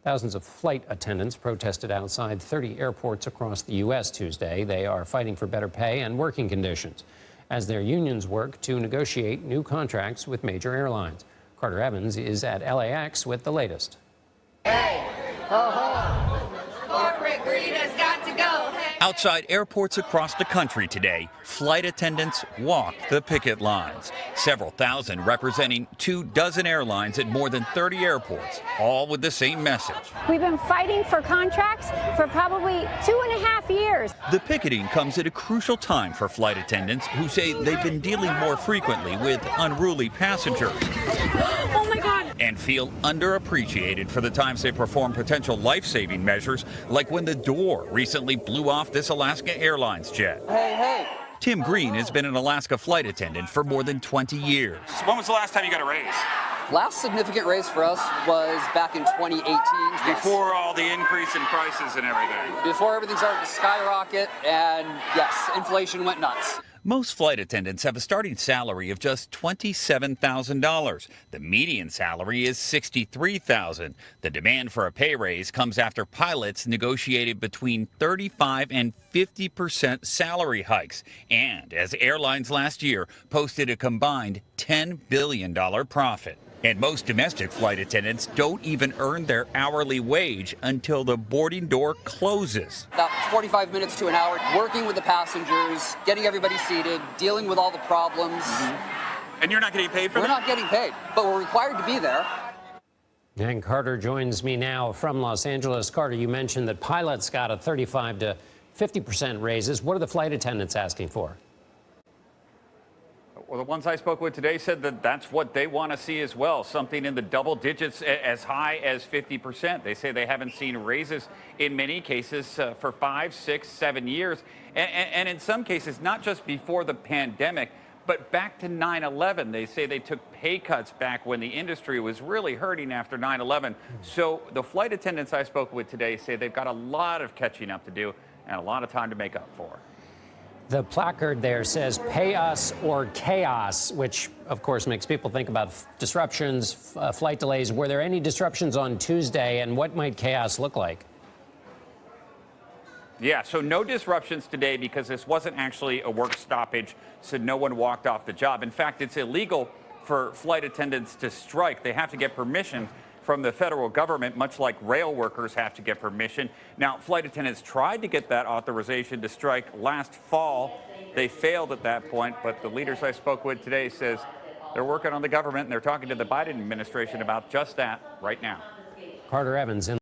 Thousands of flight attendants protested outside 30 airports across the U.S. Tuesday. They are fighting for better pay and working conditions as their unions work to negotiate new contracts with major airlines. Carter Evans is at LAX with the latest. Corporate greed has got to go. Outside airports across the country today, flight attendants walk the picket lines. Several thousand representing 24 airlines at more than 30 airports, all with the same message. We've been fighting for contracts for probably 2.5 years. The picketing comes at a crucial time for flight attendants who say they've been dealing more frequently with unruly passengers. Oh my God. And feel underappreciated for the times they perform potential life-saving measures, like when the door recently blew off this Alaska Airlines jet. Hey. Tim Green has been an Alaska flight attendant for more than 20 years. So when was the last time you got a raise? Last significant raise for us was back in 2018. Before all the increase in prices and everything. Before everything started to skyrocket, and yes, inflation went nuts. Most flight attendants have a starting salary of just $27,000. The median salary is $63,000. The demand for a pay raise comes after pilots negotiated between 35 and 50% salary hikes, and as airlines last year posted a combined $10 billion profit. And most domestic flight attendants don't even earn their hourly wage until the boarding door closes. About 45 minutes to an hour, working with the passengers, getting everybody seated, dealing with all the problems. And you're not getting paid for We're that? not getting paid, but we're required to be there. And Carter joins me now from Los Angeles. Carter, you mentioned that pilots got a 35 to 50% raises. What are the flight attendants asking for? Well, the ones I spoke with today said that that's what they want to see as well, something in the double digits, as high as 50%. They say they haven't seen raises in many cases for 5, 6, 7 years. And in some cases, not just before the pandemic, but back to 9/11. They say they took pay cuts back when the industry was really hurting after 9/11. So the flight attendants I spoke with today say they've got a lot of catching up to do and a lot of time to make up for. The placard there says, "Pay us or chaos," which, of course, makes people think about disruptions, flight delays. Were there any disruptions on Tuesday, and what might chaos look like? Yeah, so no disruptions today because this wasn't actually a work stoppage, so no one walked off the job. In fact, it's illegal for flight attendants to strike. They have to get permission from the federal government, much like rail workers have to get permission. Now, flight attendants tried to get that authorization to strike last fall. They failed at that point, but the leaders I spoke with today says they're working on the government and they're talking to the Biden administration about just that right now. Carter Evans in